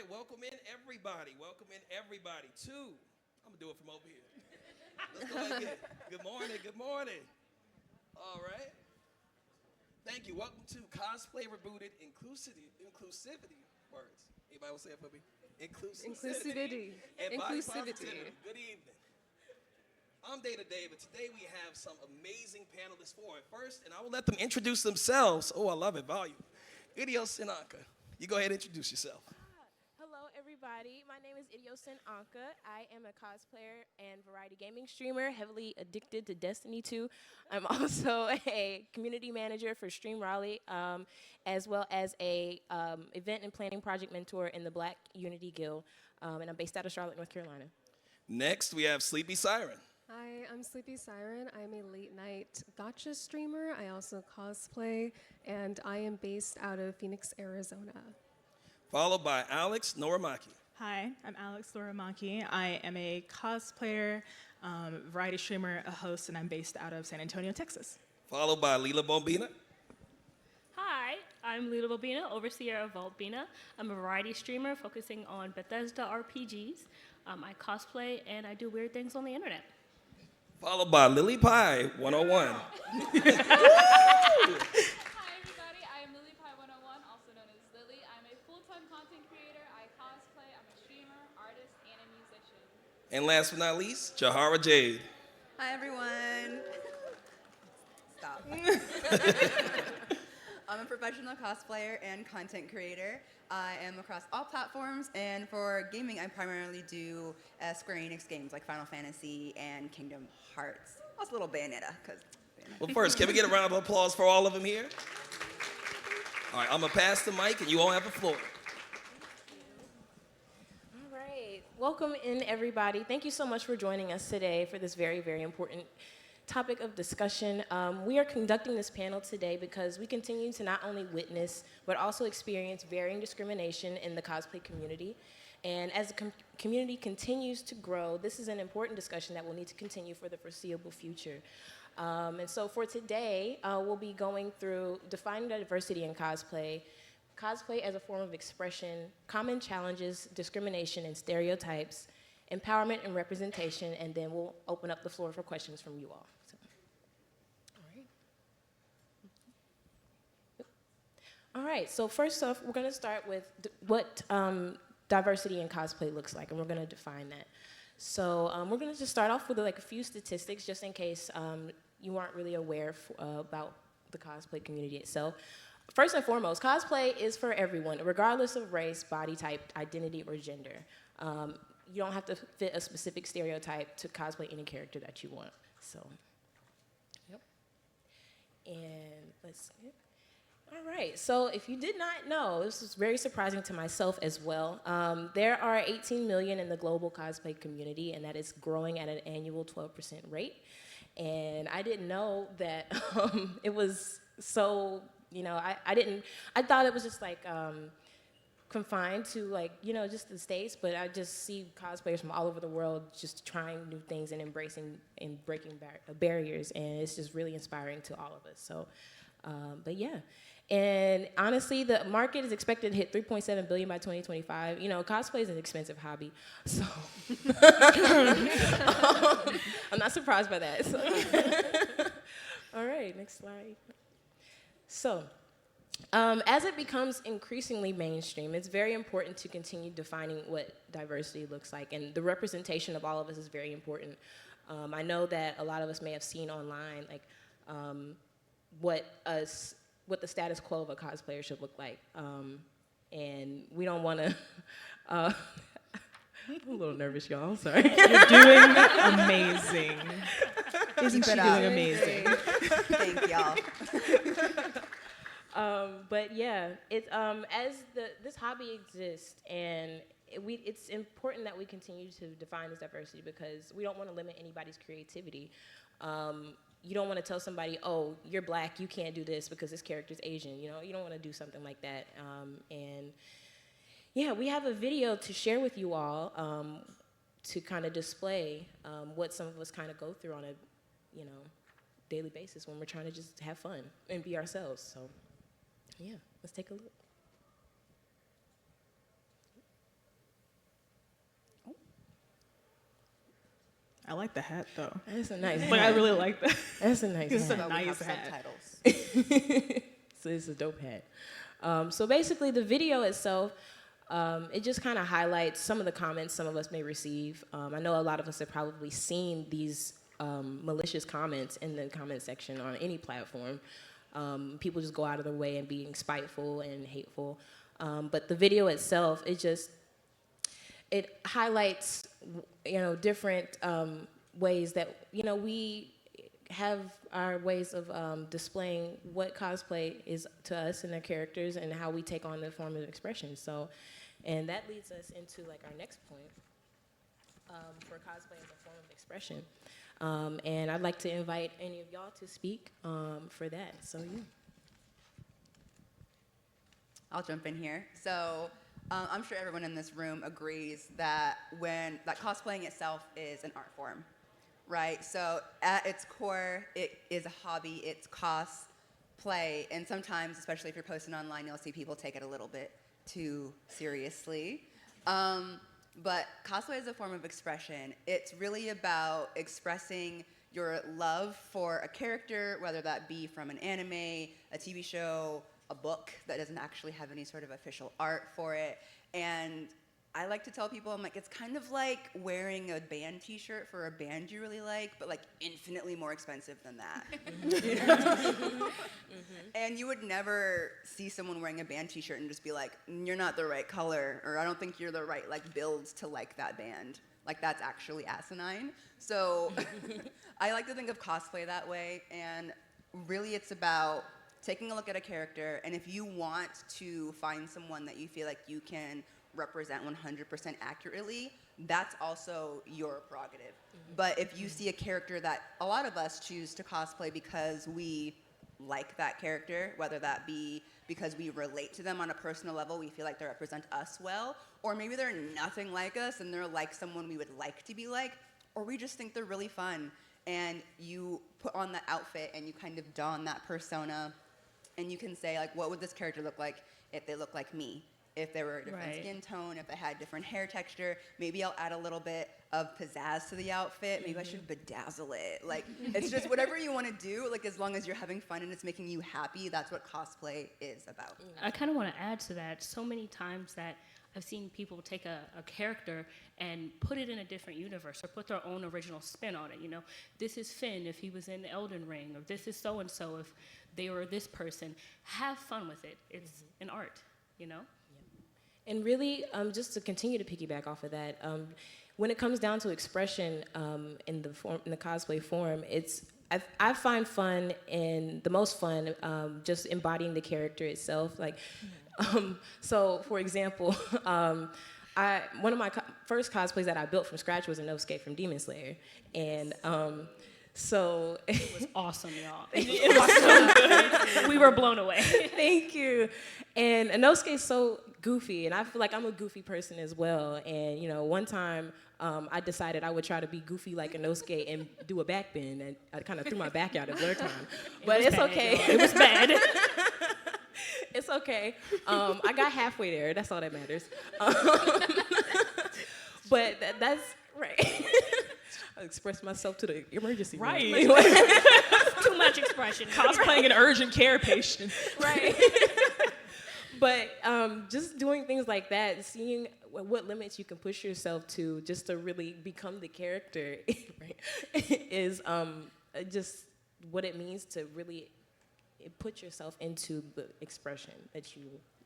right, welcome in everybody. Welcome in everybody to, I'm gonna do it from over here. Let's go again. Good morning, good morning. All right. Thank you. Welcome to Cosplay Rebooted Inclusivity words. Anybody want to say it for me? Inclusivity. And body positivity. Good evening. I'm Data Dave, and today we have some amazing panelists for it. First, and I will let them introduce themselves. Oh, I love it. Volume. IdiosynAnca. You go ahead and introduce yourself. Hello, everybody. My name is IdiosynAnca. I am a cosplayer and variety gaming streamer, heavily addicted to Destiny 2. I'm also a community manager for Stream Raleigh, as well as a event and planning project mentor in the Black Unity Guild, and I'm based out of Charlotte, North Carolina. Next, we have Sleepy Siren. Hi, I'm Sleepy Siren. I'm a late night gotcha streamer. I also cosplay, and I am based out of Phoenix, Arizona. Followed by Alex Noramaki. Hi, I'm Alex Noramaki. I am a cosplayer, variety streamer, a host, and I'm based out of San Antonio, Texas. Followed by Lila Bombina. Hi, I'm Lila Bobina, overseer of Vaultbina. I'm a variety streamer focusing on Bethesda RPGs. I cosplay and I do weird things on the internet. Followed by Lily Pie 101. Hi everybody, I am Lily Pie 101, also known as Lily. I'm a full-time content creator, I cosplay, I'm a streamer, artist, and a musician. And last but not least, Jahara Jade. Hi everyone. Stop. I'm a professional cosplayer and content creator. I am across all platforms, and for gaming, I primarily do Square Enix games like Final Fantasy and Kingdom Hearts. Also a little Bayonetta, because Well, first, can we get a round of applause for all of them here? All right, I'm going to pass the mic, and you all have the floor. All right. Welcome in, everybody. Thank you so much for joining us today for this very, very important topic of discussion. We are conducting this panel today because we continue to not only witness, but also experience varying discrimination in the cosplay community. And as the community continues to grow, this is an important discussion that will need to continue for the foreseeable future. And so for today, we'll be going through defining diversity in cosplay, cosplay as a form of expression, common challenges, discrimination and stereotypes, empowerment and representation, and then we'll open up the floor for questions from you all. So. All right, so first off, we're gonna start with what diversity in cosplay looks like, and we're gonna define that. So we're gonna just start off with like a few statistics, just in case you aren't really aware about the cosplay community itself. First and foremost, cosplay is for everyone, regardless of race, body type, identity, or gender. You don't have to fit a specific stereotype to cosplay any character that you want. So, yep. And let's see. All right, so if you did not know, this was very surprising to myself as well. There are 18 million in the global cosplay community, and that is growing at an annual 12% rate. And I didn't know that it was so, you know, I thought it was just like, confined to like, you know, just the States, but I just see cosplayers from all over the world just trying new things and embracing and breaking barriers, and it's just really inspiring to all of us. So, but yeah. And honestly, the market is expected to hit $3.7 billion by 2025. You know, cosplay is an expensive hobby, so I'm not surprised by that. So. All right, next slide. So, as it becomes increasingly mainstream, it's very important to continue defining what diversity looks like, and the representation of all of us is very important. I know that a lot of us may have seen online, like, what the status quo of a cosplayer should look like, and we don't want to. I'm a little nervous, y'all. I'm sorry. You're doing amazing. Isn't she doing amazing? thank y'all. But yeah, it's as this hobby exists, and it's important that we continue to define this diversity because we don't want to limit anybody's creativity. You don't want to tell somebody, oh, you're black, you can't do this because this character's Asian. You know, you don't want to do something like that. And yeah, we have a video to share with you all to kind of display what some of us kind of go through on a, you know, daily basis when we're trying to just have fun and be ourselves. So yeah, let's take a look. I like the hat though. That's a nice hat. Like I really like that. That's a nice It's a hat. But we nice have hat. subtitles. So it's a dope hat. So basically, the video itself, it just kind of highlights some of the comments some of us may receive. I know a lot of us have probably seen these malicious comments in the comment section on any platform. People just go out of their way and being spiteful and hateful. But the video itself, it highlights, different ways that, we have our ways of displaying what cosplay is to us and our characters and how we take on the form of expression. So, and that leads us into like our next point for cosplay as a form of expression. And I'd like to invite any of y'all to speak for that. So, yeah. I'll jump in here. So I'm sure everyone in this room agrees that cosplaying itself is an art form, right? So at its core, it is a hobby. It's cosplay, and sometimes, especially if you're posting online, you'll see people take it a little bit too seriously. But cosplay is a form of expression. It's really about expressing your love for a character, whether that be from an anime, a TV show, a book that doesn't actually have any sort of official art for it. And I like to tell people, I'm like, it's kind of like wearing a band t-shirt for a band you really like, but like infinitely more expensive than that. And you would never see someone wearing a band t-shirt and just be like, you're not the right color, or I don't think you're the right like builds to like that band. Like that's actually asinine. So I like to think of cosplay that way, and really it's about taking a look at a character, and if you want to find someone that you feel like you can represent 100% accurately, that's also your prerogative. But if you see a character that a lot of us choose to cosplay because we like that character, whether that be because we relate to them on a personal level, we feel like they represent us well, or maybe they're nothing like us and they're like someone we would like to be like, or we just think they're really fun, and you put on that outfit and you kind of don that persona, and you can say, like, what would this character look like if they look like me? If they were a different skin tone, if they had different hair texture, maybe I'll add a little bit of pizzazz to the outfit. Maybe I should bedazzle it. Like, it's just whatever you want to do, like, as long as you're having fun and it's making you happy, that's what cosplay is about. I kind of want to add to that. So many times that I've seen people take a character and put it in a different universe or put their own original spin on it. This is Finn if he was in Elden Ring, or this is so-and-so if they were this person. Have fun with it. It's an art, And really, just to continue to piggyback off of that, when it comes down to expression in the cosplay form, I find fun and the most fun just embodying the character itself. Like, so for example, one of my first cosplays that I built from scratch was a Inosuke from Demon Slayer, and so it was awesome, y'all. It was so good. We were blown away. Thank you. And Inosuke is so goofy, and I feel like I'm a goofy person as well. And one time I decided I would try to be goofy like Inosuke and do a back bend, and I kind of threw my back out at Blerdz. But it's bad, okay. Y'all. It was bad. It's okay. I got halfway there. That's all that matters. But that's right. I expressed myself to the emergency room. Right. Too much expression. Cosplaying an urgent care patient. Right. But just doing things like that, seeing what limits you can push yourself to just to really become the character, right, is just what it means to really put yourself into the expression that you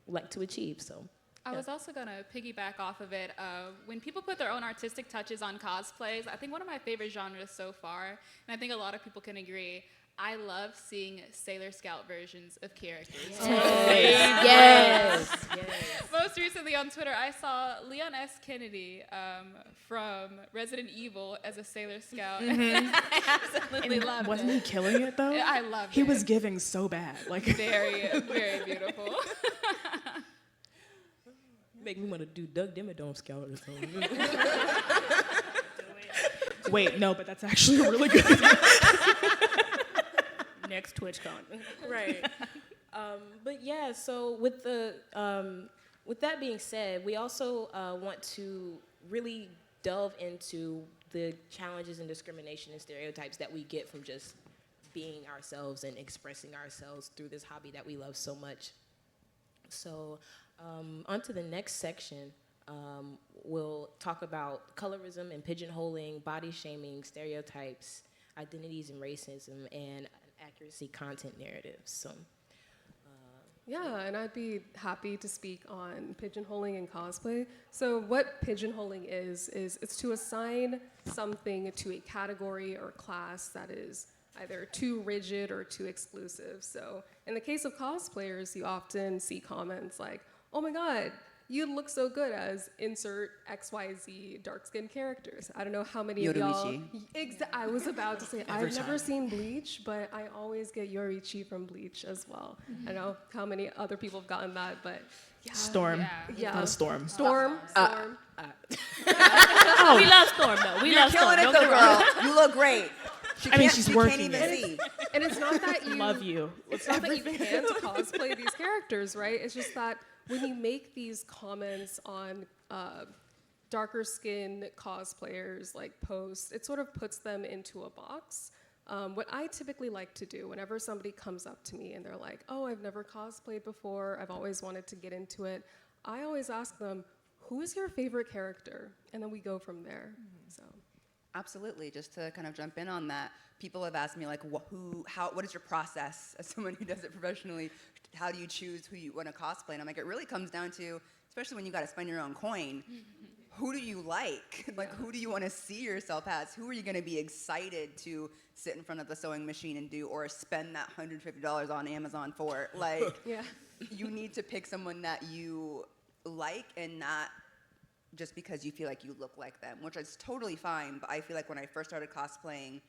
like to achieve. So. I was also going to piggyback off of it. When people put their own artistic touches on cosplays, I think one of my favorite genres so far, and I think a lot of people can agree, I love seeing Sailor Scout versions of characters. Yes. Most recently on Twitter, I saw Leon S. Kennedy from Resident Evil as a Sailor Scout. I absolutely loved it. Wasn't he killing it, though? I loved it. He was giving so bad. Like Very, very beautiful. Make me want to do Doug Dimmadome Scout or something. Wait, no, but that's actually really good. Next TwitchCon. Right. But yeah, so with that being said, we also want to really delve into the challenges and discrimination and stereotypes that we get from just being ourselves and expressing ourselves through this hobby that we love so much. So on to the next section. We'll talk about colorism and pigeonholing, body shaming, stereotypes, identities and racism, and accuracy content narratives. So, Yeah, and I'd be happy to speak on pigeonholing and cosplay. So what pigeonholing is it's to assign something to a category or class that is either too rigid or too exclusive. So in the case of cosplayers, you often see comments like, oh my God, you look so good as insert XYZ dark-skinned characters. I don't know how many of y'all... I was about to say, I've never seen Bleach, but I always get Yoriichi from Bleach as well. I don't know how many other people have gotten that, but yeah. Storm. Yeah. Not a storm. Storm. We love Storm, though. We love Storm. Killing it Don't though, get me wrong. girl. You look great. She's working Can't even it. see. And it's not that you... Love you. It's not that you can't cosplay these characters, right? It's just that when you make these comments on darker skinned cosplayers, like posts, it sort of puts them into a box. What I typically like to do whenever somebody comes up to me and they're like, oh, I've never cosplayed before, I've always wanted to get into it, I always ask them, who is your favorite character? And then we go from there. So. Absolutely. Just to kind of jump in on that, people have asked me like, what is your process as someone who does it professionally? How do you choose who you want to cosplay? And I'm like, it really comes down to, especially when you got to spend your own coin, who do you like? Like, who do you want to see yourself as? Who are you going to be excited to sit in front of the sewing machine and do, or spend that $150 on Amazon for? Like, Yeah. You need to pick someone that you like and not just because you feel like you look like them, which is totally fine. But I feel like when I first started cosplaying,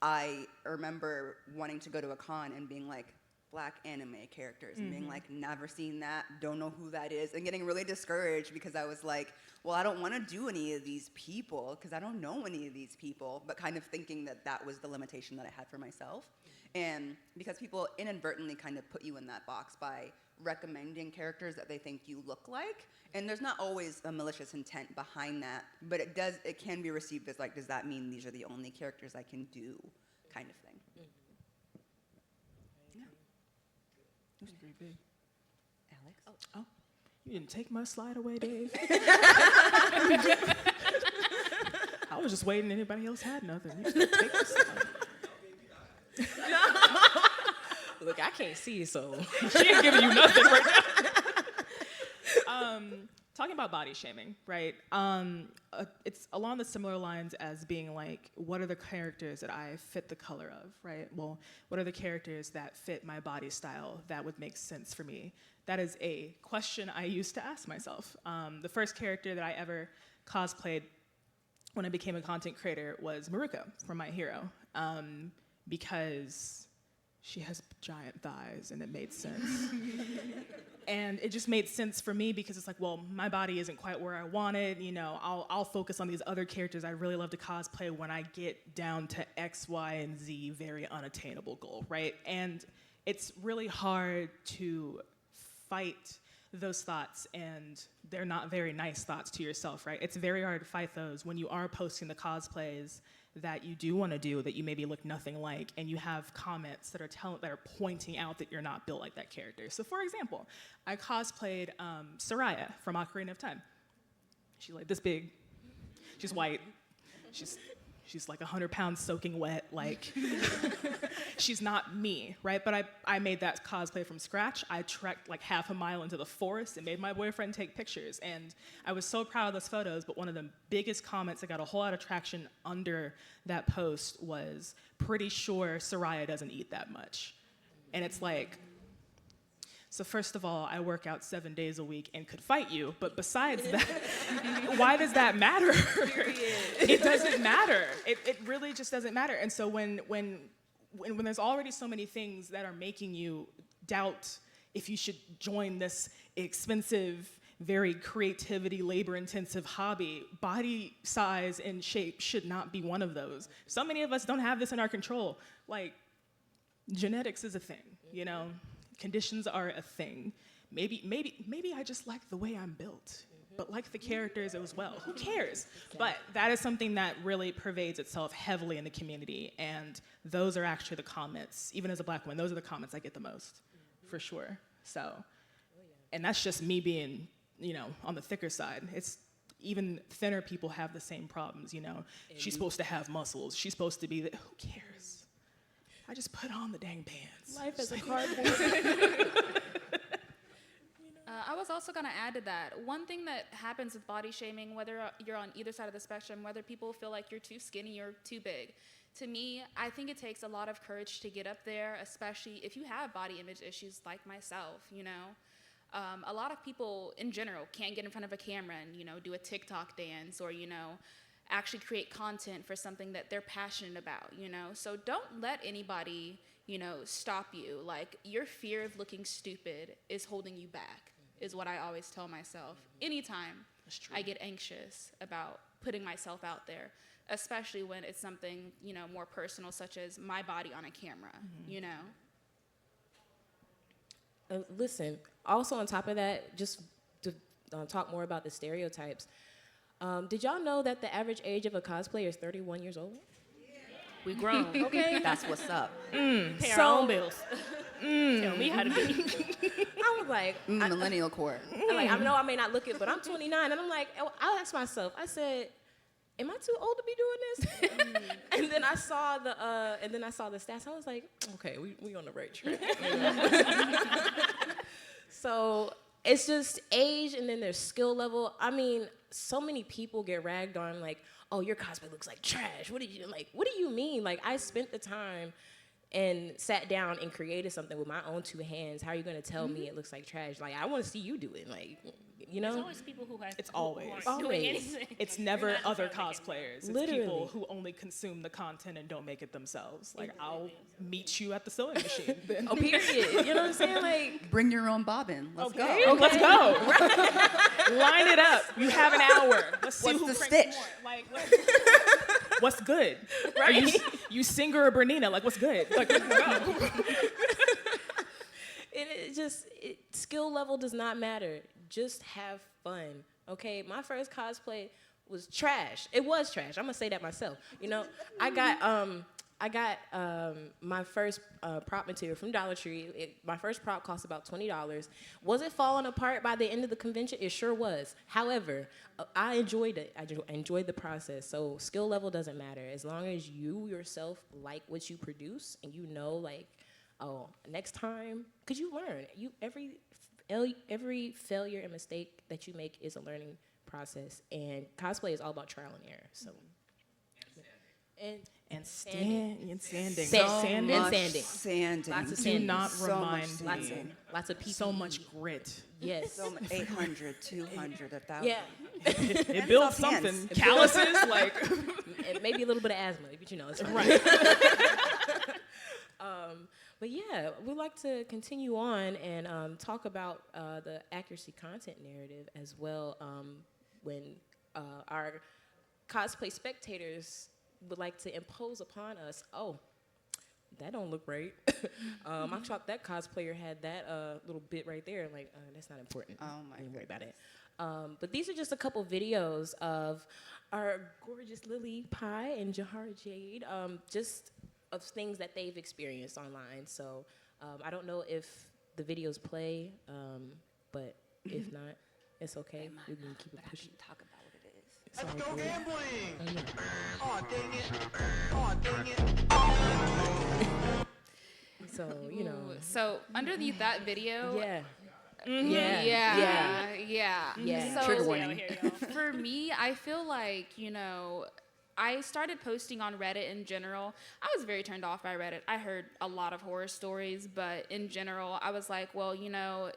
I remember wanting to go to a con and being like, black anime characters, and being like, never seen that, don't know who that is, and getting really discouraged because I was like, well, I don't want to do any of these people because I don't know any of these people, but kind of thinking that that was the limitation that I had for myself. And because people inadvertently kind of put you in that box by recommending characters that they think you look like, and there's not always a malicious intent behind that, but it can be received as like, does that mean these are the only characters I can do, kind of thing. That was pretty big. Alex? Oh, you didn't take my slide away, Dave. I was just waiting. Anybody else had nothing? You just take my slide. look, I can't see, so She ain't giving you nothing right now. Talking about body shaming, right? It's along the similar lines as being like, what are the characters that I fit the color of, right? Well, what are the characters that fit my body style that would make sense for me? That is a question I used to ask myself. The first character that I ever cosplayed when I became a content creator was Maruko from My Hero, because she has giant thighs and it made sense. And it just made sense for me because it's like, well, my body isn't quite where I want it. You know, I'll focus on these other characters I really love to cosplay when I get down to X, Y, and Z, very unattainable goal, right? And it's really hard to fight those thoughts, and they're not very nice thoughts to yourself, right? It's very hard to fight those when you are posting the cosplays that you do want to do, that you maybe look nothing like, and you have comments that are pointing out that you're not built like that character. So for example, I cosplayed Soraya from Ocarina of Time. She's like this big, she's white, she's like 100 pounds soaking wet, like, she's not me, right? But I made that cosplay from scratch. I trekked like half a mile into the forest and made my boyfriend take pictures. And I was so proud of those photos, but one of the biggest comments that got a whole lot of traction under that post was, pretty sure Soraya doesn't eat that much. And it's like, so first of all, I work out 7 days a week and could fight you, but besides that, why does that matter? It doesn't matter. It really just doesn't matter. And so when there's already so many things that are making you doubt if you should join this expensive, very creativity, labor-intensive hobby, body size and shape should not be one of those. So many of us don't have this in our control. Like, genetics is a thing, you know? Conditions are a thing. maybe I just like the way I'm built, but like the characters as well. Who cares? But that is something that really pervades itself heavily in the community, and those are actually the comments. Even as a Black woman, those are the comments I get the most, for sure. So, and that's just me being, on the thicker side. It's even thinner people have the same problems. She's supposed to have muscles. She's supposed to be who cares? I just put on the dang pants. Life is a cardboard. I was also going to add to that. One thing that happens with body shaming, whether you're on either side of the spectrum, whether people feel like you're too skinny or too big, to me, I think it takes a lot of courage to get up there, especially if you have body image issues like myself, A lot of people in general can't get in front of a camera and, do a TikTok dance or, actually create content for something that they're passionate about, So don't let anybody, stop you. Like, your fear of looking stupid is holding you back, is what I always tell myself. Anytime I get anxious about putting myself out there, especially when it's something, more personal, such as my body on a camera, Listen, also on top of that, just to talk more about the stereotypes, did y'all know that the average age of a cosplayer is 31 years old? We grown. Okay. That's what's up. Pay our own bills. Tell me how to be. I was like, Millennial core. I know I may not look it, but I'm 29, and I'm like, I asked myself, I said, am I too old to be doing this? And then I saw the stats. I was like, okay, we on the right track. So it's just age, and then there's skill level. I mean, so many people get ragged on like, oh, your cosplay looks like trash. What do you mean? Like, I spent the time and sat down and created something with my own two hands. How are you gonna tell me it looks like trash? Like, I want to see you do it. Like, There's always people who have. It's who always. aren't doing anything. It's never They're not other in front of the camera. cosplayers. It's Literally. people who only consume the content and don't make it themselves. Like, I'll meet you at the sewing machine. Then. oh, period. You know what I'm saying? Like, Bring your own bobbin. Let's go. Oh, let's go. Line it up. You have an hour. Let's see What's who the prints stitch? more. Like, what's good? Right. Are you Singer or Bernina? Like, what's good? Like, let's go. Skill level does not matter. Just have fun, okay? My first cosplay was trash. It was trash. I'm gonna say that myself. I got my first prop material from Dollar Tree. My first prop cost about $20. Was it falling apart by the end of the convention? It sure was. However, I enjoyed it. I enjoyed the process. So skill level doesn't matter. As long as you yourself like what you produce and like, oh, next time, because you learn. Every failure and mistake that you make is a learning process, and cosplay is all about trial and error. So, Sanding. Sanding. Lots of Do sanding. not So remind much me. sanding. Lots of PPE. So much grit. Yes. So 800, 200, 1,000. Yeah. It builds off hands. something. Calluses, like. And maybe a little bit of asthma, but it's fine. Right. But yeah, we'd like to continue on and talk about the accuracy content narrative as well when our cosplay spectators would like to impose upon us, oh, that don't look right. I thought that cosplayer had that little bit right there. Like, that's not important. Oh my Don't worry about it. But these are just a couple videos of our gorgeous Lily Pie and Jahar Jade, just of things that they've experienced online. So I don't know if the videos play, but if not, it's okay. We can keep it pushing. Talk about what it is. It's all Let's go good. gambling! Oh, yeah. Aw, dang it! Aw, dang it! So, Ooh, so underneath that video, yeah. yeah. So Trigger warning. Out here, y'all. for me, I feel like, I started posting on Reddit in general. I was very turned off by Reddit. I heard a lot of horror stories, but in general, I was like, well,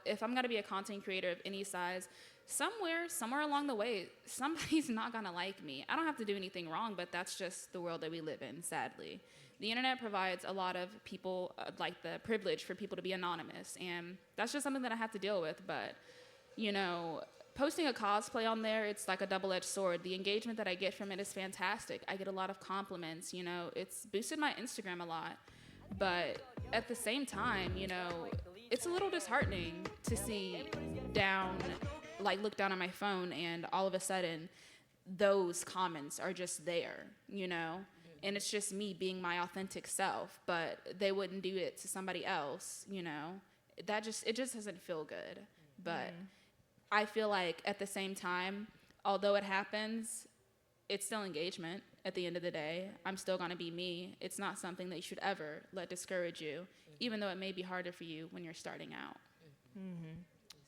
if I'm gonna be a content creator of any size, somewhere along the way, somebody's not gonna like me. I don't have to do anything wrong, but that's just the world that we live in, sadly. The internet provides a lot of people, like the privilege for people to be anonymous, and that's just something that I have to deal with, but, posting a cosplay on there, it's like a double-edged sword. The engagement that I get from it is fantastic. I get a lot of compliments, it's boosted my Instagram a lot. But at the same time, it's a little disheartening to see look down on my phone and all of a sudden those comments are just there, you know? And it's just me being my authentic self, but they wouldn't do it to somebody else, you know? It just doesn't feel good. But I feel like at the same time, although it happens, it's still engagement at the end of the day. I'm still gonna be me. It's not something that you should ever let discourage you, even though it may be harder for you when you're starting out.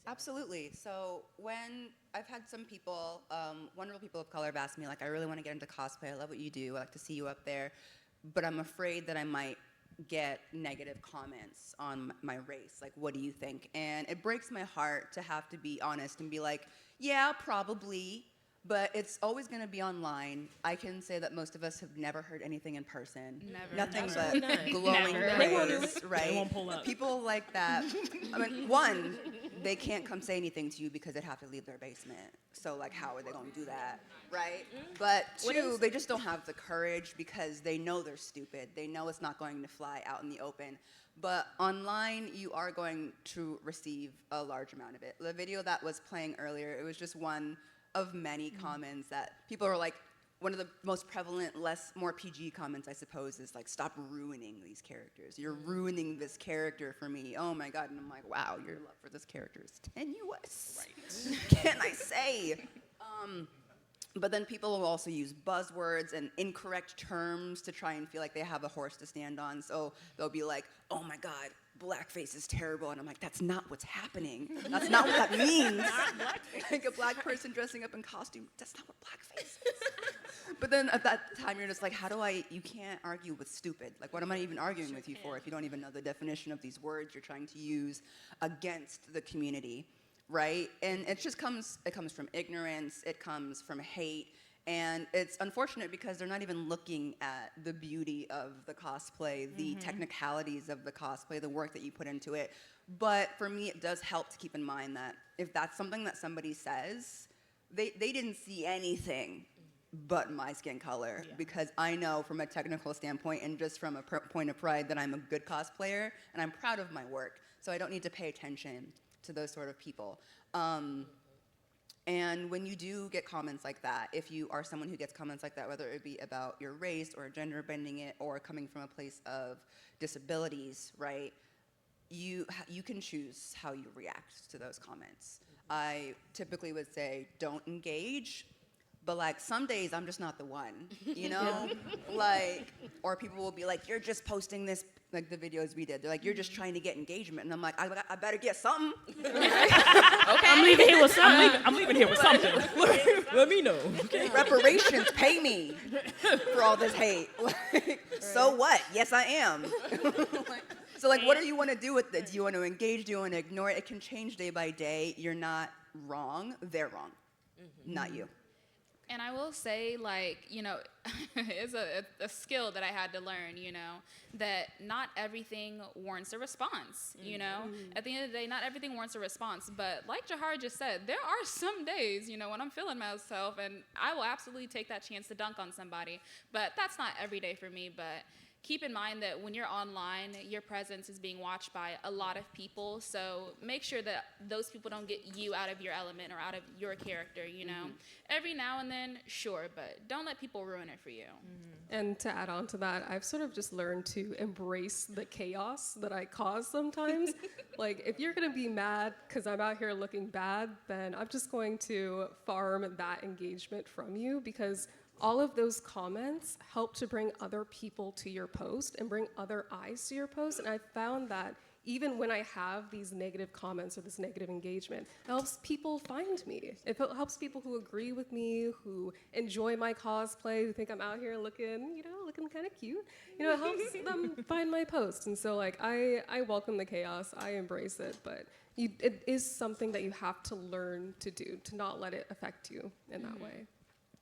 Absolutely. So when I've had some people, wonderful people of color have asked me, like, I really want to get into cosplay. I love what you do. I like to see you up there. But I'm afraid that I might get negative comments on my race. Like, what do you think? And it breaks my heart to have to be honest and be like, yeah, probably. But it's always going to be online. I can say that most of us have never heard anything in person. Never. Nothing Absolutely but not. glowing Never. praise, right? They won't pull up. People like that. I mean, one, they can't come say anything to you because they'd have to leave their basement. So, like, how are they going to do that, right? But two, they just don't have the courage because they know they're stupid. They know it's not going to fly out in the open. But online, you are going to receive a large amount of it. The video that was playing earlier, it was just one of many comments that people are like, one of the most prevalent, more PG comments, I suppose, is like, stop ruining these characters. You're ruining this character for me. Oh my God. And I'm like, wow, your love for this character is tenuous. Right. Can I say? But then people will also use buzzwords and incorrect terms to try and feel like they have a horse to stand on. So they'll be like, oh my God, blackface is terrible. And I'm like, that's not what's happening. That's not what that means. Like a black person dressing up in costume, that's not what blackface is. But then at that time, you're just like, you can't argue with stupid. Like, what am I even arguing with you for if you don't even know the definition of these words you're trying to use against the community, right? And it comes from ignorance, it comes from hate, and it's unfortunate because they're not even looking at the beauty of the cosplay, the technicalities of the cosplay, the work that you put into it. But for me, it does help to keep in mind that if that's something that somebody says, they didn't see anything but my skin color, because I know from a technical standpoint and just from a point of pride that I'm a good cosplayer and I'm proud of my work, so I don't need to pay attention to those sort of people. And when you do get comments like that, if you are someone who gets comments like that, whether it be about your race or gender bending it or coming from a place of disabilities, right, you can choose how you react to those comments. I typically would say don't engage, but like some days I'm just not the one, you know? Like, or people will be like, you're just posting this, like the videos we did. They're like, you're just trying to get engagement. And I'm like, I better get something. Okay. I'm leaving here with something. I'm leaving here with something. Let me know. Okay. Reparations, pay me for all this hate. Like, so what? Yes, I am. So like, what do you want to do with it? Do you want to engage? Do you want to ignore it? It can change day by day. You're not wrong. They're wrong. Not you. And I will say, like, you know, it's a skill that I had to learn, you know, that not everything warrants a response, you know? At the end of the day, not everything warrants a response. But like Jahar just said, there are some days, you know, when I'm feeling myself, and I will absolutely take that chance to dunk on somebody. But that's not every day for me. But keep in mind that when you're online, your presence is being watched by a lot of people. So make sure that those people don't get you out of your element or out of your character, you know? Every now and then, sure, but don't let people ruin it for you. And to add on to that, I've sort of just learned to embrace the chaos that I cause sometimes. Like, if you're gonna be mad because I'm out here looking bad, then I'm just going to farm that engagement from you, because all of those comments help to bring other people to your post and bring other eyes to your post. And I found that even when I have these negative comments or this negative engagement, it helps people find me. It helps people who agree with me, who enjoy my cosplay, who think I'm out here looking kind of cute. You know, it helps them find my post. And so, like, I welcome the chaos. I embrace it. But it is something that you have to learn to do, to not let it affect you in that way.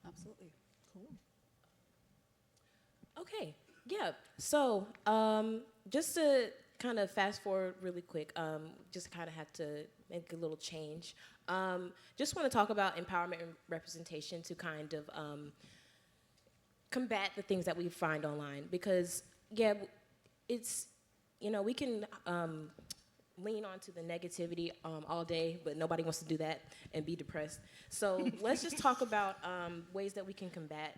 Absolutely. Okay, yeah. So just to kind of fast forward really quick, just kind of had to make a little change. Just want to talk about empowerment and representation to kind of combat the things that we find online, because yeah, it's, you know, we can lean onto the negativity all day, but nobody wants to do that and be depressed. So let's just talk about ways that we can combat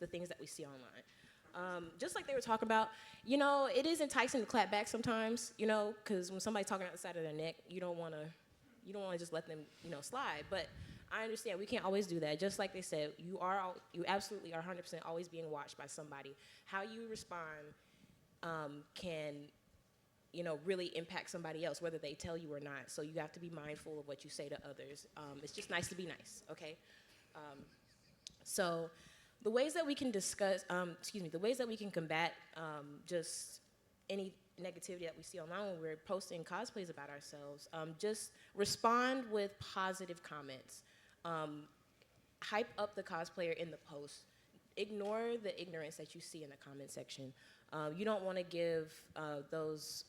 the things that we see online. Just like they were talking about, you know, it is enticing to clap back sometimes, you know, because when somebody's talking out the side of their neck, you don't want to just let them, you know, slide. But I understand we can't always do that. Just like they said, you absolutely are 100% always being watched by somebody. How you respond can, you know, really impact somebody else, whether they tell you or not. So you have to be mindful of what you say to others. It's just nice to be nice, okay? So the ways that we can the ways that we can combat just any negativity that we see online when we're posting cosplays about ourselves, just respond with positive comments. Hype up the cosplayer in the post. Ignore the ignorance that you see in the comment section. You don't want to give those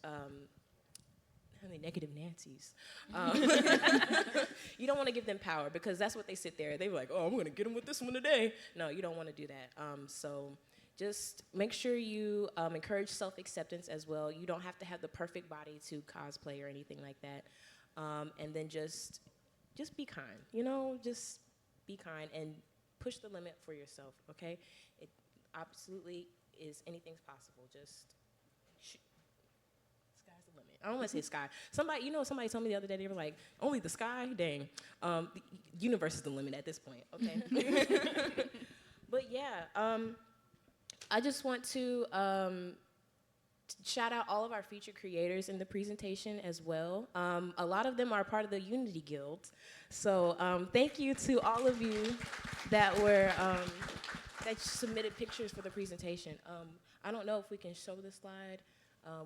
negative Nancy's. You don't want to give them power because that's what they sit there. They're like, oh, I'm going to get them with this one today. No, you don't want to do that. So just make sure you encourage self-acceptance as well. You don't have to have the perfect body to cosplay or anything like that. And then just be kind, you know, just be kind and push the limit for yourself, okay? It absolutely is, anything's possible. Just shoot. Sky's the limit. I don't want to say sky. Somebody told me the other day, they were like, only the sky? Dang. The universe is the limit at this point, okay? But yeah, I just want to shout out all of our featured creators in the presentation as well. A lot of them are part of the Unity Guild. So thank you to all of you that were that submitted pictures for the presentation. I don't know if we can show the slide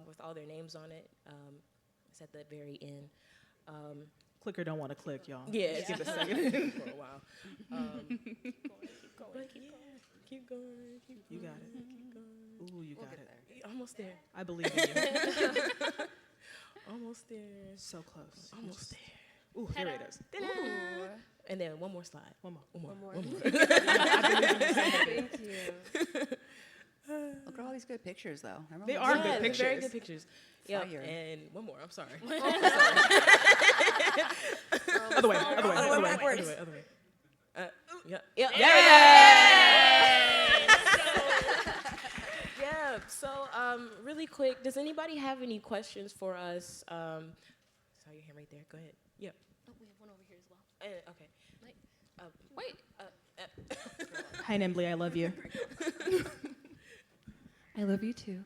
with all their names on it. It's at the very end. Clicker don't want to click, y'all. Yeah, Just give it a second. for a while. Keep going. You got it. Keep going. Ooh, you got it. Almost there. I believe in you. Almost there. So close. Almost there. Ooh, there it is. Ooh. And then one more slide. One more. Thank you. Look at all these good pictures, though. They are good they're pictures. very good pictures. Yeah, Fire. and one more. I'm sorry. Other way. Backwards. Other way. Yeah. So really quick, does anybody have any questions for us? Saw your hand right there. Go ahead. Yep. Oh, we have one over here as well. Okay. Wait. Hi, Nimbly. I love you. I love you too.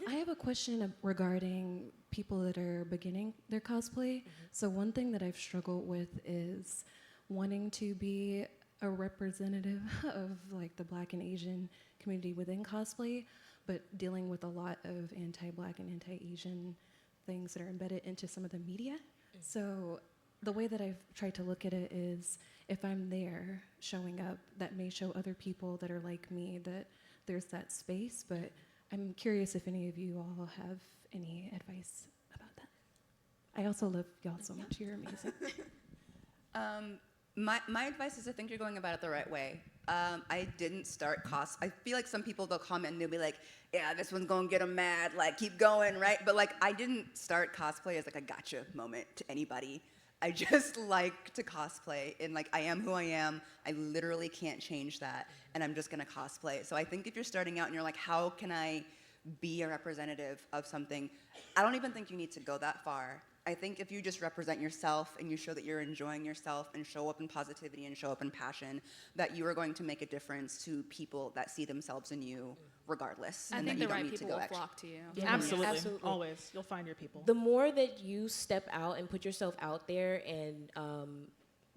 I have a question regarding people that are beginning their cosplay. So one thing that I've struggled with is wanting to be a representative of like the Black and Asian community within cosplay, but dealing with a lot of anti-Black and anti-Asian things that are embedded into some of the media. So the way that I've tried to look at it is if I'm there showing up, that may show other people that are like me that there's that space, but I'm curious if any of you all have any advice about that. I also love y'all so much. You're amazing. My advice is I think you're going about it the right way. I didn't start I feel like some people, they'll comment and they'll be like, yeah, this one's gonna get them mad, like keep going, right? But like I didn't start cosplay as like a gotcha moment to anybody. I just like to cosplay and like I am who I am. I literally can't change that and I'm just gonna cosplay. So I think if you're starting out and you're like, how can I be a representative of something? I don't even think you need to go that far. I think if you just represent yourself and you show that you're enjoying yourself and show up in positivity and show up in passion, that you are going to make a difference to people that see themselves in you regardless. I and think that the you don't right need to people go will extra. flock to you. Yeah, Absolutely. absolutely. Always. You'll find your people. The more that you step out and put yourself out there and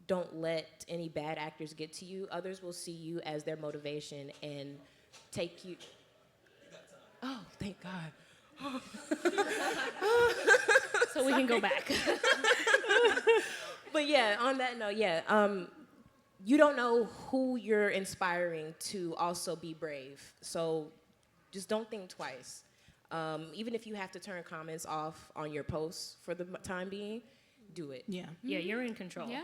don't let any bad actors get to you, others will see you as their motivation and take you. Oh, thank God. So we can go back. But yeah, on that note, you don't know who you're inspiring to also be brave. So just don't think twice. Even if you have to turn comments off on your posts for the time being, do it. Yeah. Yeah, you're in control. Yeah.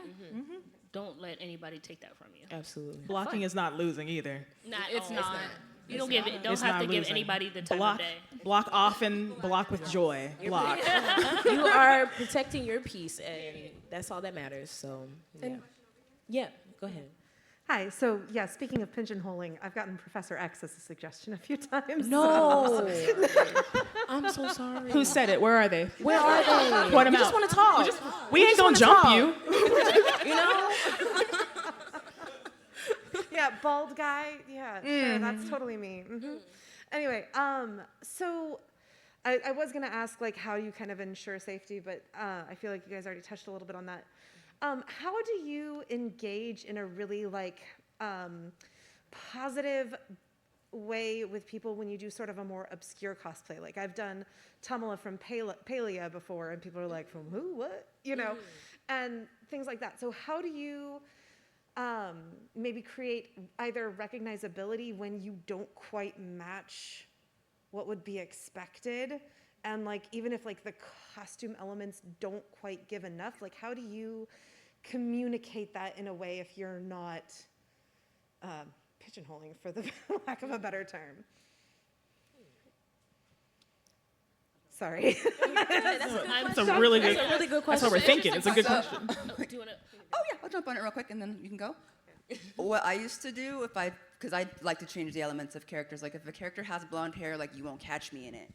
Don't let anybody take that from you. Absolutely. Blocking is not losing either. Not It's always not. You don't have It's to not give losing. anybody the time block, of day. block often, block with joy. Block. You are protecting your peace, and that's all that matters. So, yeah, go ahead. Hi. So, yeah, speaking of pigeonholing, I've gotten Professor X as a suggestion a few times. No, I'm so sorry. Who said it? Where are they? Where are they? Point 'em We just out. want to talk. We ain't gonna jump you. You know? Yeah, bald guy. Yeah, sure, that's totally me. Anyway, so I was gonna ask like how you kind of ensure safety, but I feel like you guys already touched a little bit on that. How do you engage in a really like positive way with people when you do sort of a more obscure cosplay? Like I've done Tamala from Palea before, and people are like, from who, what, you know, and things like that. So how do you maybe create either recognizability when you don't quite match what would be expected, and like even if like the costume elements don't quite give enough, like how do you communicate that in a way if you're not pigeonholing, for the lack of a better term? Sorry. That's a really good question. That's what we're thinking. It's a good question. Do you want to? Oh yeah, I'll jump on it real quick and then you can go. What I used to do because I like to change the elements of characters. Like if a character has blonde hair, like you won't catch me in it.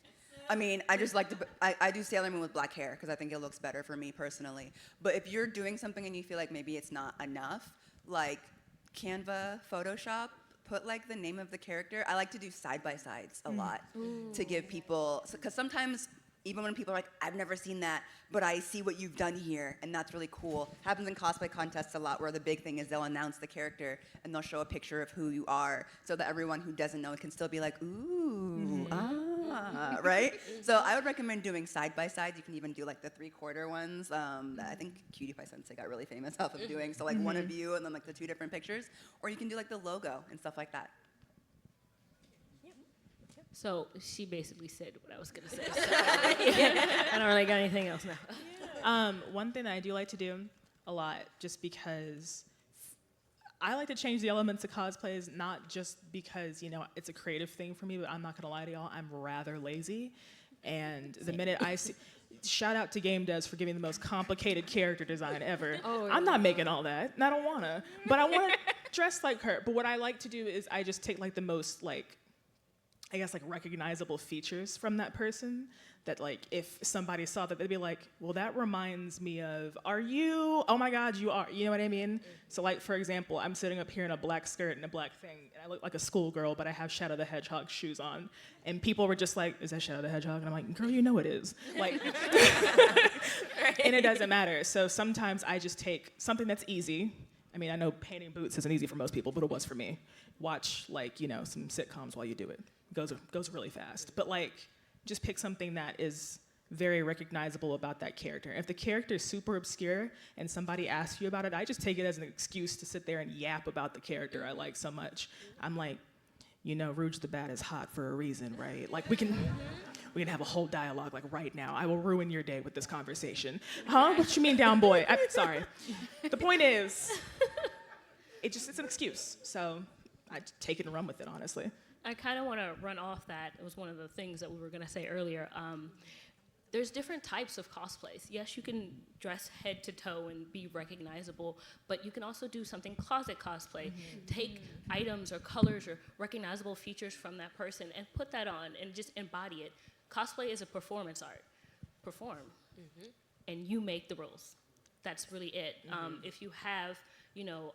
I mean, I just like to, I do Sailor Moon with black hair because I think it looks better for me personally. But if you're doing something and you feel like maybe it's not enough, like Canva, Photoshop, put like the name of the character. I like to do side-by-sides a lot to give people, because sometimes even when people are like, I've never seen that, but I see what you've done here, and that's really cool. Happens in cosplay contests a lot, where the big thing is they'll announce the character, and they'll show a picture of who you are, so that everyone who doesn't know can still be like, ooh, right? So I would recommend doing side-by-sides. You can even do like the 3/4 ones that I think Cutie Pie Sensei got really famous off of doing. So like one of you, and then like the 2 different pictures, or you can do like the logo and stuff like that. So she basically said what I was gonna say. So, I don't really got anything else now. One thing that I do like to do a lot, just because I like to change the elements of cosplays, not just because, you know, it's a creative thing for me, but I'm not gonna lie to y'all, I'm rather lazy. And the minute I see, shout out to Game Devs for giving the most complicated character design ever. I'm not making all that, and I don't wanna, but I wanna dress like her. But what I like to do is I just take like the most like, I guess like recognizable features from that person, that like if somebody saw that, they'd be like, well, that reminds me of, are you, oh my God, you are, you know what I mean? So like, for example, I'm sitting up here in a black skirt and a black thing, and I look like a schoolgirl, but I have Shadow the Hedgehog shoes on, and people were just like, is that Shadow the Hedgehog? And I'm like, girl, you know it is. Like, and it doesn't matter. So sometimes I just take something that's easy. I mean, I know painting boots isn't easy for most people, but it was for me. Watch like, you know, some sitcoms while you do it. Goes really fast. But like, just pick something that is very recognizable about that character. If the character is super obscure and somebody asks you about it, I just take it as an excuse to sit there and yap about the character I like so much. I'm like, you know, Rouge the Bat is hot for a reason, right? Like we can have a whole dialogue like right now. I will ruin your day with this conversation. Huh? What you mean, down boy? I'm sorry. The point is, it's an excuse. So I take it and run with it, honestly. I kind of want to run off that. It was one of the things that we were going to say earlier. There's different types of cosplays. Yes, you can dress head to toe and be recognizable, but you can also do something closet cosplay. Take items or colors or recognizable features from that person and put that on and just embody it. Cosplay is a performance art. Perform. And you make the rules. That's really it. If you have, you know,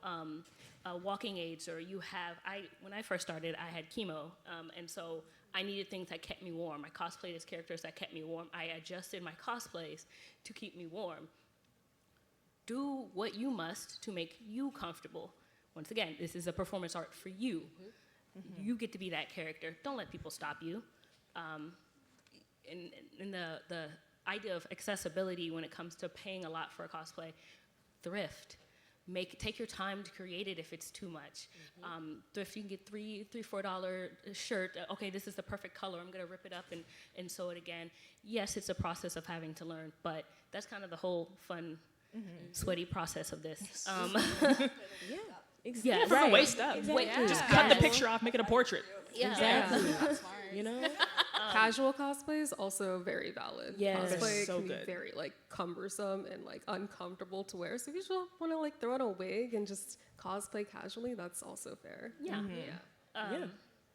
walking aids, or you have, when I first started, I had chemo, and so I needed things that kept me warm. I cosplayed as characters that kept me warm. I adjusted my cosplays to keep me warm. Do what you must to make you comfortable. Once again, this is a performance art for you. You get to be that character. Don't let people stop you. In the idea of accessibility when it comes to paying a lot for a cosplay, thrift. Take your time to create it if it's too much. If you can get $3-4 shirt, okay, this is the perfect color, I'm gonna rip it up and sew it again. Yes, it's a process of having to learn, but that's kind of the whole fun, sweaty process of this. Exactly. Yeah, From the right. waist up. Exactly. Just Yeah. cut the picture off, make it a portrait. Yeah. Exactly. You know? Casual cosplay is also very valid. Yes. Cosplay So can good. be very like cumbersome and like uncomfortable to wear. So if you just want to like throw on a wig and just cosplay casually, that's also fair. Yeah. Yeah. Yeah.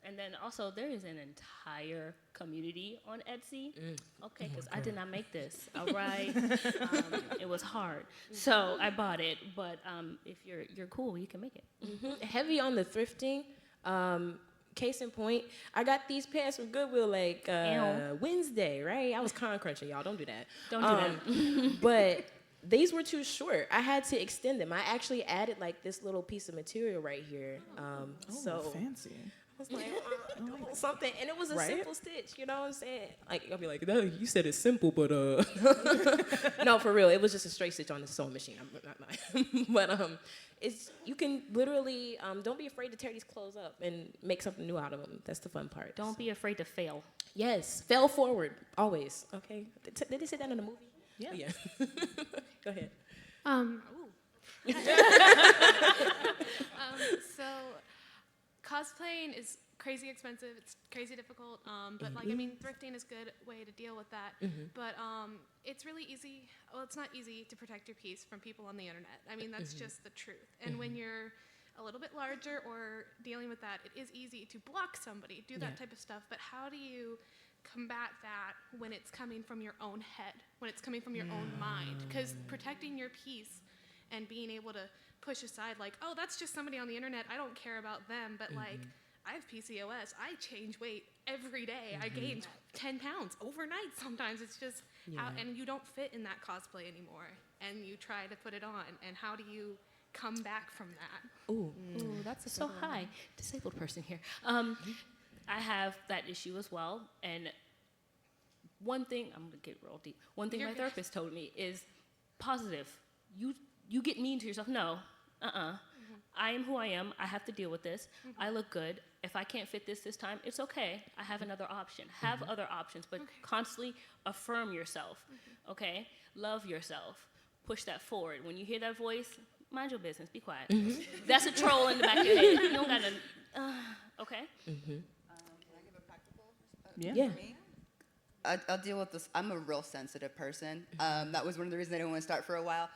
And then also there is an entire community on Etsy. Okay, because I did not make this. All right, it was hard, so I bought it. But if you're cool, you can make it. Heavy on the thrifting. Case in point, I got these pants from Goodwill like Wednesday, right? I was con crunching, y'all. Don't do that. Don't do that. But these were too short. I had to extend them. I actually added like this little piece of material right here. So fancy. I was like, something, and it was a Right? simple stitch. You know what I'm saying? Like I'll be like, no, you said it's simple, but no, for real, it was just a straight stitch on the sewing machine. But it's you can literally don't be afraid to tear these clothes up and make something new out of them. That's the fun part. Don't be afraid to fail. Yes, fail forward always. Okay, did they say that in the movie? Yeah. Yeah. Go ahead. So cosplaying is crazy expensive. It's crazy difficult. But like, I mean, thrifting is a good way to deal with that. But it's really easy. Well, it's not easy to protect your piece from people on the internet. I mean, that's just the truth. And when you're a little bit larger or dealing with that, it is easy to block somebody, do that type of stuff. But how do you combat that when it's coming from your own head, when it's coming from your own mind? Because protecting your piece and being able to push aside like, oh, that's just somebody on the internet, I don't care about them, but like, I have PCOS, I change weight every day, I gain 10 pounds overnight sometimes. It's just, how, and you don't fit in that cosplay anymore, and you try to put it on, and how do you come back from that? Ooh, that's so high. Disabled person here. I have that issue as well, and one thing, I'm gonna get real deep, one thing You're my good. therapist told me is positive. You get mean to yourself. No, I am who I am. I have to deal with this. I look good. If I can't fit this time, it's okay. I have another option. Have other options, but constantly affirm yourself, okay? Love yourself. Push that forward. When you hear that voice, mind your business. Be quiet. That's a troll in the back of your head. You don't gotta, okay? Can I give a practical Yeah. for me? I'll deal with this. I'm a real sensitive person. That was one of the reasons I didn't want to start for a while.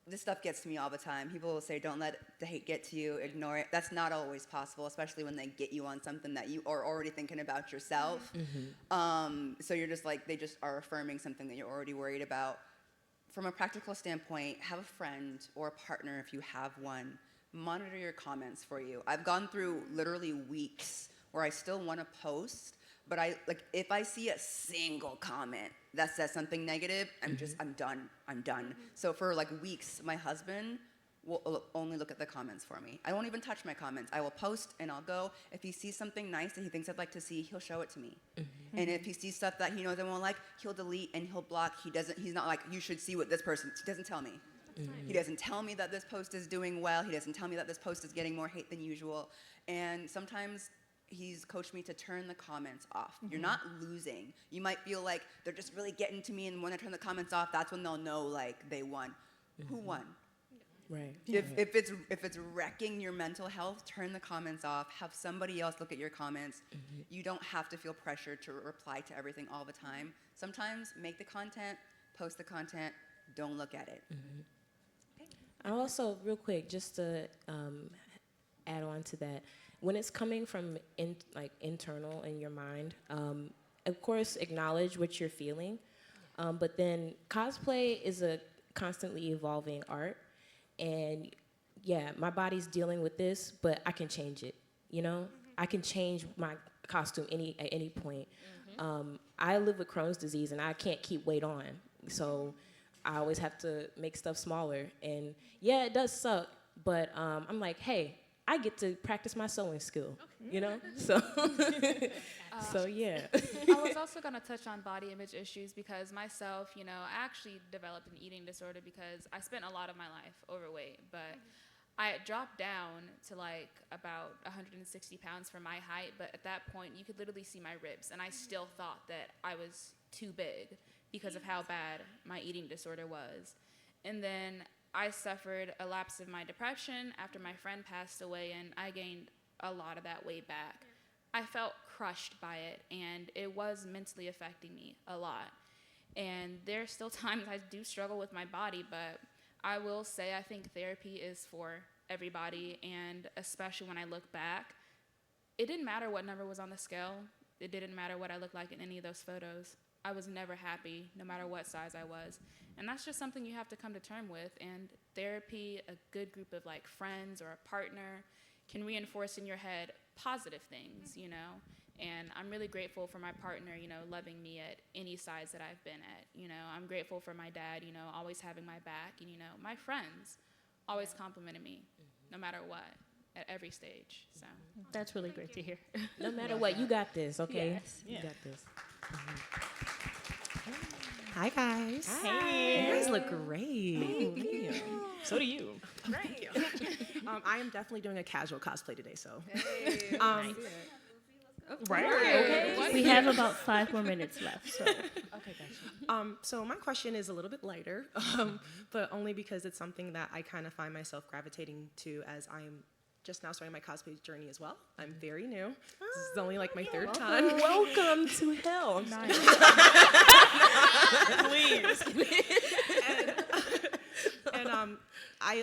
This stuff gets to me all the time. People will say, don't let the hate get to you, ignore it. That's not always possible, especially when they get you on something that you are already thinking about yourself. So you're just like, they just are affirming something that you're already worried about. From a practical standpoint, have a friend or a partner, if you have one, monitor your comments for you. I've gone through literally weeks where I still want to post, but if I see a single comment that says something negative, I'm done. So for like weeks, my husband will only look at the comments for me. I won't even touch my comments. I will post and I'll go. If he sees something nice that he thinks I'd like to see, he'll show it to me. And if he sees stuff that he knows I won't like, he'll delete and he'll block. He's not like, you should see what this person, he doesn't tell me. He doesn't tell me that this post is doing well. He doesn't tell me that this post is getting more hate than usual. And sometimes he's coached me to turn the comments off. You're not losing. You might feel like they're just really getting to me, and when I turn the comments off, that's when they'll know like they won. Who won? Right. If it's wrecking your mental health, turn the comments off. Have somebody else look at your comments. You don't have to feel pressured to reply to everything all the time. Sometimes make the content, post the content, don't look at it. I also, real quick, just to add on to that, when it's coming from internal in your mind, of course, acknowledge what you're feeling, but then cosplay is a constantly evolving art, and yeah, my body's dealing with this, but I can change it. You know, I can change my costume at any point. I live with Crohn's disease, and I can't keep weight on, so I always have to make stuff smaller. And yeah, it does suck, but I'm like, hey, I get to practice my sewing skill, you know? So, so yeah. I was also going to touch on body image issues because myself, you know, I actually developed an eating disorder because I spent a lot of my life overweight, but I dropped down to like about 160 pounds for my height, but at that point you could literally see my ribs, and I still thought that I was too big because of how bad my eating disorder was. And then I suffered a lapse of my depression after my friend passed away, and I gained a lot of that weight back. I felt crushed by it, and it was mentally affecting me a lot. And there's still times I do struggle with my body, but I will say I think therapy is for everybody, and especially when I look back, it didn't matter what number was on the scale. It didn't matter what I looked like in any of those photos. I was never happy, no matter what size I was. And that's just something you have to come to terms with. And therapy, a good group of like friends or a partner, can reinforce in your head positive things, you know? And I'm really grateful for my partner, you know, loving me at any size that I've been at. You know, I'm grateful for my dad, you know, always having my back. And, you know, my friends always complimented me, no matter what, at every stage. So That's really great to hear. No matter what, you got this, okay? Yes. You got this. Hi, guys. Hi. You guys look great. Thank you. So do you. Thank you. I am definitely doing a casual cosplay today, so. Nice. Right. Okay. We have about 5 more minutes left. So. Okay, gotcha. So my question is a little bit lighter, but only because it's something that I kind of find myself gravitating to as I'm just now starting my cosplay journey as well. I'm very new. This is only like my third time. Welcome to hell. Please. and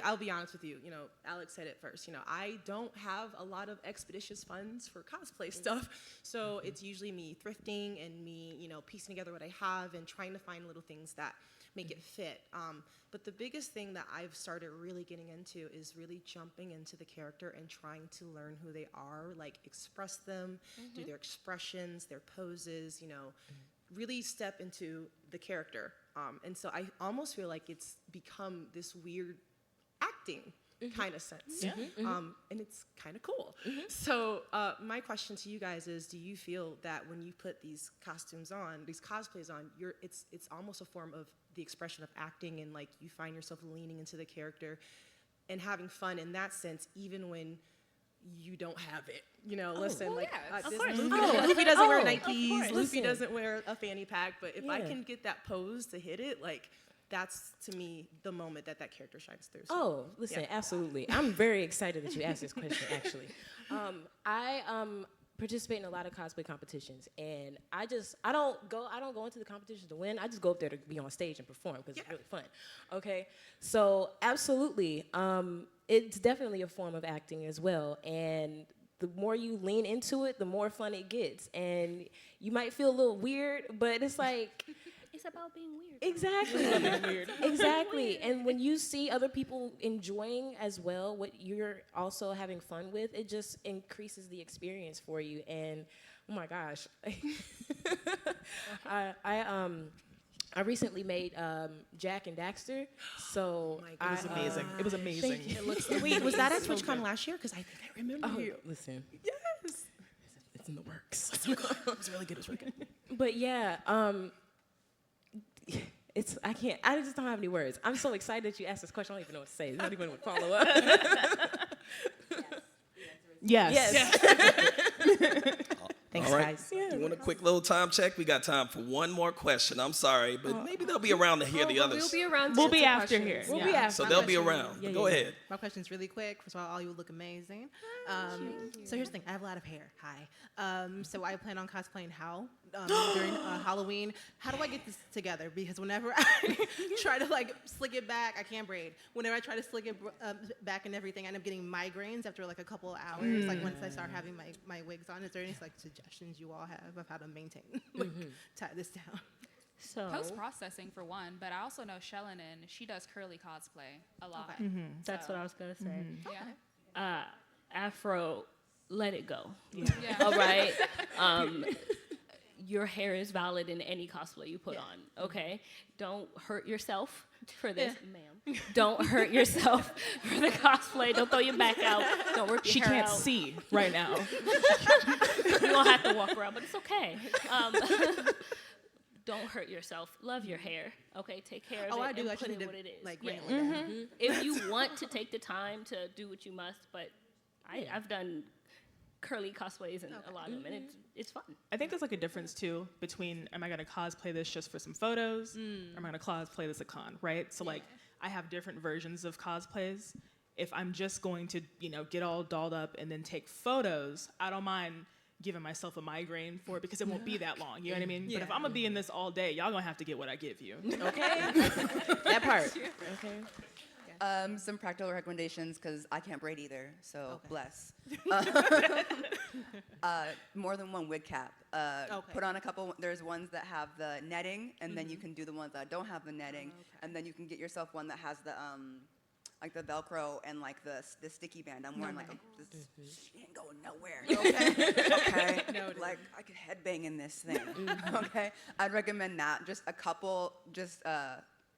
I'll be honest with you. You know, Alex said it first. You know, I don't have a lot of expeditious funds for cosplay stuff, so it's usually me thrifting and me, you know, piecing together what I have and trying to find little things that make it fit. But the biggest thing that I've started really getting into is really jumping into the character and trying to learn who they are, like express them, do their expressions, their poses, you know, really step into the character. And so I almost feel like it's become this weird acting kind of sense. And it's kind of cool. So my question to you guys is, do you feel that when you put these costumes on, these cosplays on, it's almost a form of the expression of acting, and like you find yourself leaning into the character and having fun in that sense, even when you don't have it? You know, listen, like Luffy doesn't wear Nikes, Luffy doesn't wear a fanny pack, but if I can get that pose to hit it, like, that's, to me, the moment that character shines through. So, Oh, listen, absolutely. I'm very excited that you asked this question, actually. I participate in a lot of cosplay competitions, and I don't go into the competitions to win. I just go up there to be on stage and perform because it's really fun. Okay? So, absolutely. It's definitely a form of acting as well, and the more you lean into it, the more fun it gets. And you might feel a little weird, but it's like... It's about being weird. Exactly. Exactly. And when you see other people enjoying as well what you're also having fun with, it just increases the experience for you. And oh my gosh, I recently made Jack and Daxter. So it was amazing. It was amazing. Thank you. It looks Wait, was that at TwitchCon last year? Because I think I remember you. Listen. Yes. It's in the works. It was really good. It was really good. But yeah, I just don't have any words. I'm so excited that you asked this question. I don't even know what to say. I don't even know what to follow up. Yes. Thanks, All right. guys. You want a quick little time check? We got time for one more question. I'm sorry, but maybe they'll be around to hear the others. We'll be around. We'll be after here. We'll be after. So they'll be around. Go ahead. My question's really quick. First of all you look amazing. So here's the thing. I have a lot of hair. Hi. So I plan on cosplaying Hal during Halloween. How do I get this together? Because whenever I try to like slick it back, I can't braid. Whenever I try to slick it back and everything, I end up getting migraines after like a couple of hours. Like once I start having my wigs on. Is there any like suggestions you all have of how to maintain, tie this down? So post-processing for one, but I also know Shellenan, she does curly cosplay a lot. Okay. That's what I was going to say. Yeah. Afro, let it go. Yeah. All right? Your hair is valid in any cosplay you put on, okay? Don't hurt yourself for this, ma'am. Don't hurt yourself for the cosplay. Don't throw your back out. Don't work your hair out. She can't see right now. You don't have to walk around, but it's okay. Don't hurt yourself. Love your hair, okay? Take care of it I do. and I put need it to, what it is. like, Yeah. wrinkle it down. If you want to take the time to do what you must, but I've done curly cosplays and a lot of them, and it's fun. I think there's like a difference too between, am I gonna cosplay this just for some photos, or am I gonna cosplay this at con, right? So like, I have different versions of cosplays. If I'm just going to, get all dolled up and then take photos, I don't mind giving myself a migraine for it because it won't be that long. You know what I mean? Yeah. But if I'm gonna be in this all day, y'all gonna have to get what I give you. Okay. That part. Okay. Some practical recommendations because I can't braid either, so bless. More than one wig cap. Put on a couple. There's ones that have the netting, and then you can do the ones that don't have the netting, and then you can get yourself one that has the like the Velcro and like the sticky band. I'm wearing this ain't going nowhere. Okay. Okay. Like I could headbang in this thing. Okay. I'd recommend that. Just a couple. Just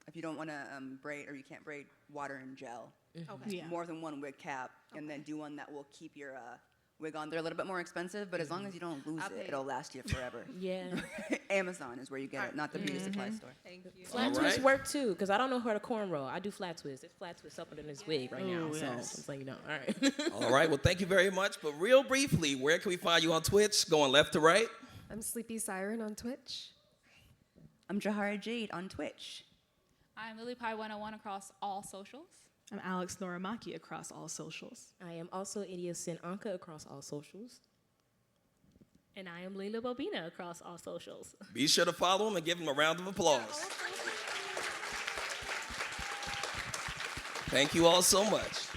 if you don't want to braid or you can't braid, water and gel. Okay. Yeah. More than one wig cap, and then do one that will keep your wig on. They're a little bit more expensive, but as long as you don't lose it, it'll last you forever. Yeah. Amazon is where you get it, not the beauty supply store. Thank you. Flat All twist right. work too, because I don't know how to cornrow. I do flat twist. It's flat twist up in this wig right now. Ooh, So yes. I'm saying, all right. All right, well, thank you very much. But real briefly, where can we find you on Twitch? Going left to right? I'm Sleepy Siren on Twitch. I'm Jahara Jade on Twitch. I'm LilyPie101 across all socials. I'm Alex Noramaki across all socials. I am also IdiosynAnca across all socials. And I am Leila Bobina across all socials. Be sure to follow him and give him a round of applause. Thank you all so much.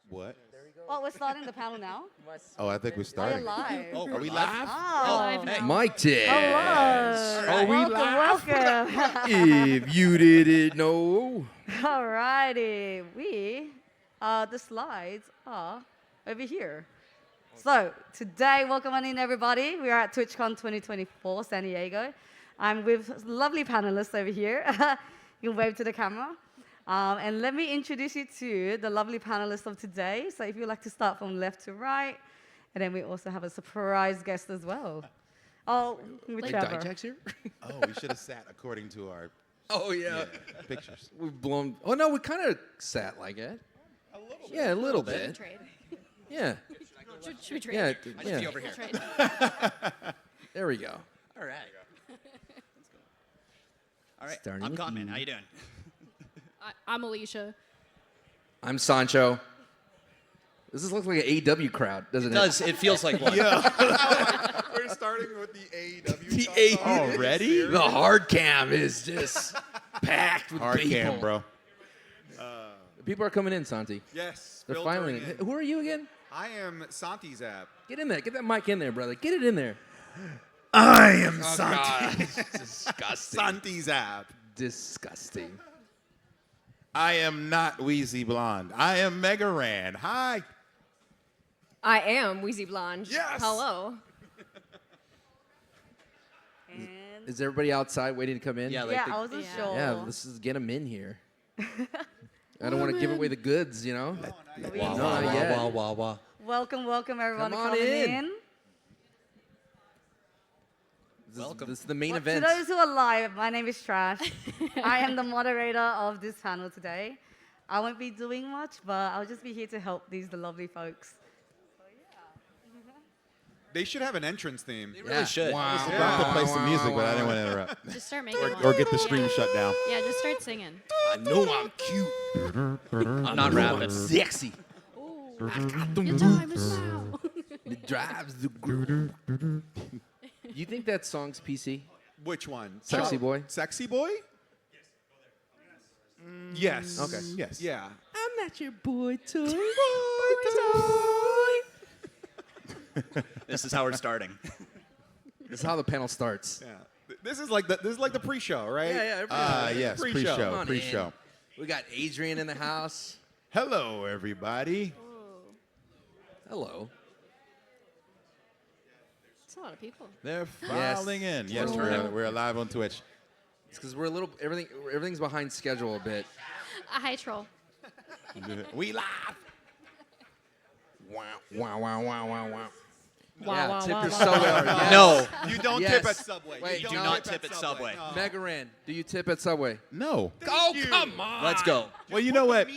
What? Oh, we're starting the panel now? Oh, I think we're Are starting. you live? Oh, are we live? Oh. Mic test. Hello. Are we Welcome. If you didn't know. Alrighty. The slides are over here. So, today, welcome on in, everybody. We are at Twitchcon 2024, San Diego. I'm with lovely panelists over here. You can wave to the camera. And let me introduce you to the lovely panelists of today. So if you'd like to start from left to right. And then we also have a surprise guest as well. Oh, whichever. Here? Oh, we should have sat according to our Oh, yeah. pictures. We've blown. Oh, no, we kind of sat like it. A little bit. Yeah, a little bit. Trade. Yeah. Should we trade? Yeah. I just see over here. There we go. All right. All right. Starting I'm with Conman. you. How you doing? I'm Alicia. I'm Sancho. This looks like an AEW crowd, doesn't it? It does. It feels like one. Yeah. We're starting with the AEW. Already? The hard cam is just packed with Hard people. cam, bro. People are coming in, Santi. Yes. They're finally in. Who are you again? I am Santi's app. Get in there. Get that mic in there, brother. Get it in there. I am Oh, Santi. God. Disgusting. Santi's app. Disgusting. I am not Wheezy Blonde. I am Mega Ran. Hi. I am Wheezy Blonde. Yes. Hello. Is everybody outside waiting to come in? Yeah, I wasn't sure. Yeah, let's just get them in here. I don't want to give away the goods, you know? Wah, Not wah, yet. wah, wah, wah. Welcome everyone Come on coming in. in. This is the main To event. those who are live, my name is Trash. I am the moderator of this panel today. I won't be doing much, but I'll just be here to help the lovely folks. They should have an entrance theme. They really should. I was about to play some music, but I didn't want to interrupt. Just start making or get the stream shut down. Yeah, just start singing. I know I'm cute. I'm not rapping. I'm sexy. Your time is now. It drives the groove. You think that song's PC? Which one? Sexy Boy? Sexy Boy? Yes. Okay. Yes. Yeah. I'm not your boy toy. This is how we're starting. This is how the panel starts. Yeah. This is like the pre-show, right? Yes, Pre-show. pre-show. Come on Pre-show. in. We got Adrian in the house. Hello, everybody. Hello. It's a lot of people. They're filing in. Yes, Turning. we're live on Twitch. It's because we're a little everything's behind schedule a bit. Hi, troll. We live. Wow, wow, wow, wow, wow, wow. Wow, Yeah, wow, tip wow, your wow. Subway. Yes. No. You don't Yes. tip at Subway. Wait, You do not tip at Subway. No. Megaran, do you tip at Subway? No. Oh, you. come on. Let's go. Well, you know what?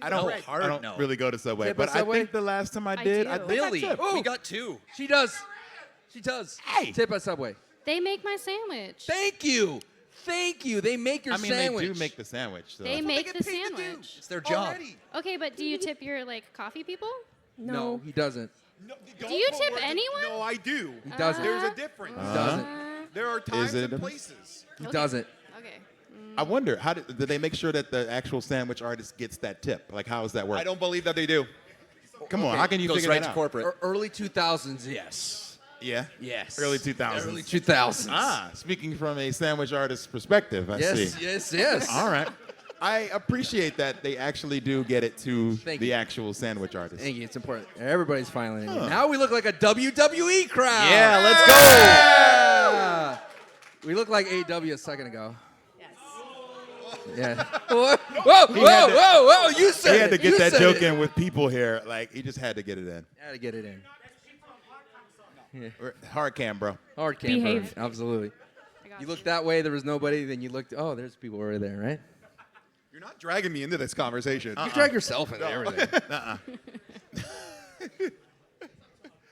I don't, No, hard I don't no. really go to Subway, Tip but at I Subway? think the last time I did, do. I think Really? I tipped. We got two. She does. She does. Hey. Tip at Subway. They make my sandwich. Thank you. Thank you. They make your I mean, sandwich. they do make the sandwich. So. They make the sandwich. It's their job. Okay, but do you tip your coffee people? No, he doesn't. No, Do you tip anyone? No, I do. He doesn't. There's a difference. He doesn't. There are times it and a- places. He doesn't. Okay. I wonder, how did they make sure that the actual sandwich artist gets that tip? Like, how does that work? I don't believe that they do. Come on, Okay. how can you Goes figure right that to out? corporate. Early 2000s, yes. Yeah? Yes. Early 2000s. Early 2000s. Ah, speaking from a sandwich artist's perspective, I see. Yes. All right. I appreciate that they actually do get it to Thank the you. actual sandwich artist. Thank you. It's important. Everybody's filing in. Huh. Now we look like a WWE crowd. Yeah, let's go. Yeah. We looked like AEW a second ago. Yeah. Whoa. You said He had to it. get You that said joke it. in with people here. Like, he just had to get it in. Had to get it in. Yeah. Hard cam, bro. Hard camper. Behave. Absolutely. You looked that way, there was nobody, then you looked, oh, there's people over there, right? You're not dragging me into this conversation. You drag yourself into everything.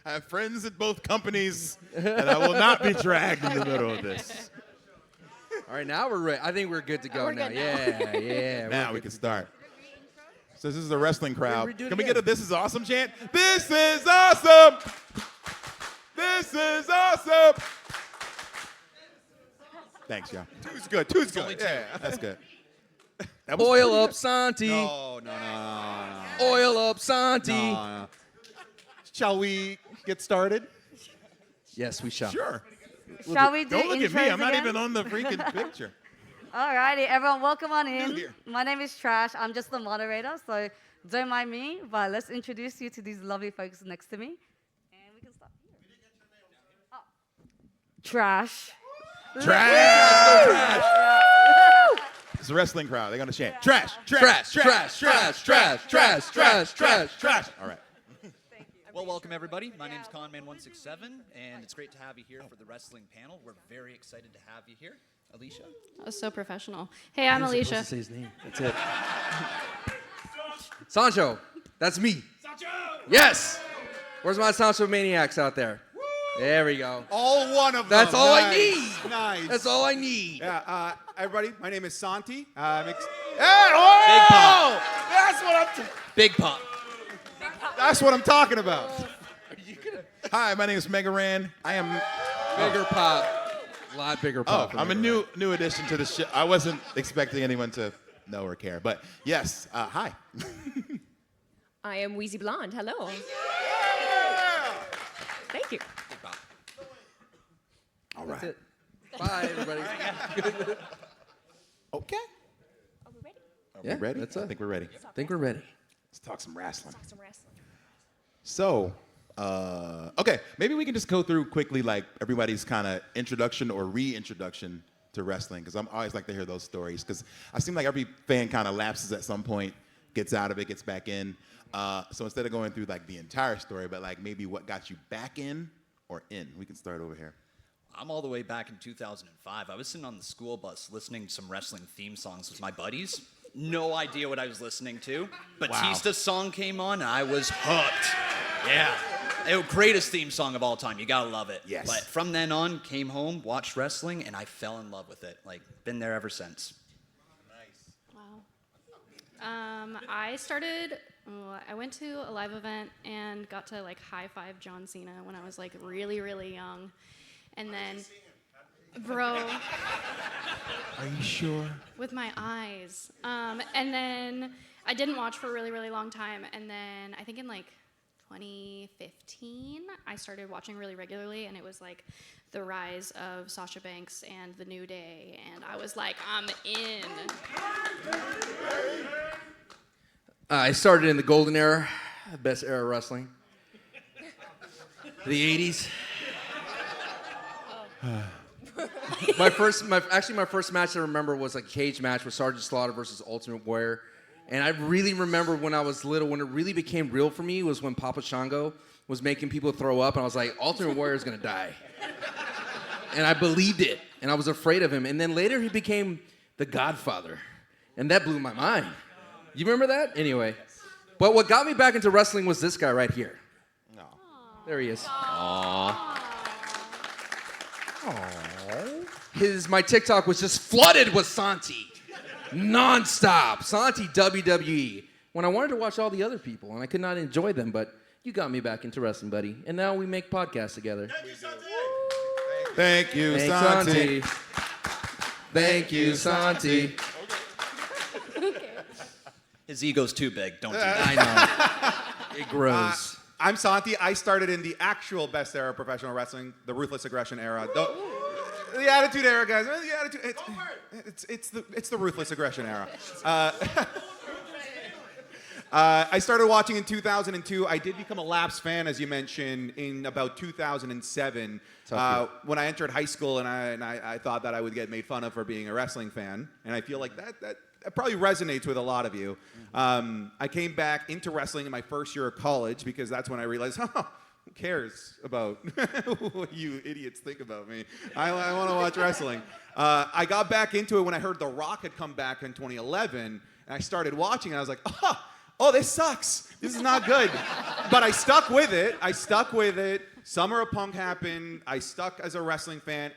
I have friends at both companies, and I will not be dragged in the middle of this. All right, now we're ready. I think we're good to go We're now. good now. Yeah. Now we can start. So this is the wrestling crowd. redo it Can we get again. a "This is awesome" chant? This is awesome. This is awesome. Thanks, y'all. Two's good. Two's good. only two. Yeah. That's good. That was Oil pretty up, good. Santi. No. Oil up Santi. No. Shall we get started? Yes, we shall. Sure. Shall we do Don't look at me. intros I'm not again? even on the freaking picture. Alrighty, everyone, welcome on in. here? My name is Trash. I'm just the moderator, so don't mind me. But let's introduce you to these lovely folks next to me, and we can start here. Oh. Trash. Trash! It's a wrestling crowd. They're gonna chant. Trash! Trash! Trash, trash, trash, trash, trash, trash, trash. All right. Well, welcome everybody. My name's Conman167, and it's great to have you here for the wrestling panel. We're very excited to have you here. Alicia? That was so professional. Hey, I'm Alicia. To say his name. That's it. Sancho, that's me. Sancho! Yes. Where's my Sancho maniacs out there? There we go. All one of them. That's all I Nice. need. Nice. That's all I need. Yeah, everybody, my name is Santi. Big pop. That's what I'm Big pop. That's what I'm talking about. Hi, my name is Megaran. I am Bigger pop. A lot bigger pop. I'm a new addition to the show. I wasn't expecting anyone to know or care, but yes, hi. I am Wheezy Blonde. Hello. Thank you. All right. That's it. Bye, everybody. Okay. Are we ready? Are we ready? That's it. I think we're ready. I think we're ready. Let's talk some wrestling. Talk some wrestling. So, okay, maybe we can just go through quickly, like, everybody's kind of introduction or reintroduction to wrestling, because I'm always like to hear those stories, because I seem like every fan kind of lapses at some point, gets out of it, gets back in. So instead of going through, like, the entire story, but, like, maybe what got you back in or in. We can start over here. I'm all the way back in 2005. I was sitting on the school bus listening to some wrestling theme songs with my buddies. No idea what I was listening to. Batista's song came on, and I was hooked. Yeah. The greatest theme song of all time. You gotta love it. Yes. But from then on, came home, watched wrestling, and I fell in love with it. Like, been there ever since. Wow. I went to a live event and got to like high five John Cena when I was like really, really young. And then, bro. Are you sure? With my eyes. And then I didn't watch for a really, really long time. And then I think in like 2015, I started watching really regularly, and it was like the rise of Sasha Banks and The New Day, and I was like, I'm in. I started in the golden era, the best era of wrestling. The 80s. My first match I remember was a cage match with Sergeant Slaughter versus Ultimate Warrior. And I really remember when I was little, when it really became real for me was when Papa Shango was making people throw up, and I was like, Ultimate Warrior's gonna die. And I believed it, and I was afraid of him. And then later he became the Godfather, and that blew my mind. You remember that? Anyway. But what got me back into wrestling was this guy right here. No. There he is. Aww. My TikTok was just flooded with Santi. Non-stop. Santi WWE. When I wanted to watch all the other people, and I could not enjoy them, but you got me back into wrestling, buddy. And now we make podcasts together. Thank you, Thanks, Santi. Thank you, Santi. His ego's too big. Don't do that. I know. It grows. I'm Santi. I started in the actual best era of professional wrestling, the Ruthless Aggression era. The Attitude Era, guys. The Attitude. It's the Ruthless Aggression era. I started watching in 2002. I did become a lapsed fan, as you mentioned, in about 2007 when I entered high school, and I thought that I would get made fun of for being a wrestling fan, and I feel like that probably resonates with a lot of you. I came back into wrestling in my first year of college because that's when I realized, who cares about what you idiots think about me? I want to watch wrestling. I got back into it when I heard The Rock had come back in 2011, and I started watching, and I was like, oh, this sucks. This is not good. But I stuck with it. Summer of Punk happened. I stuck as a wrestling fan.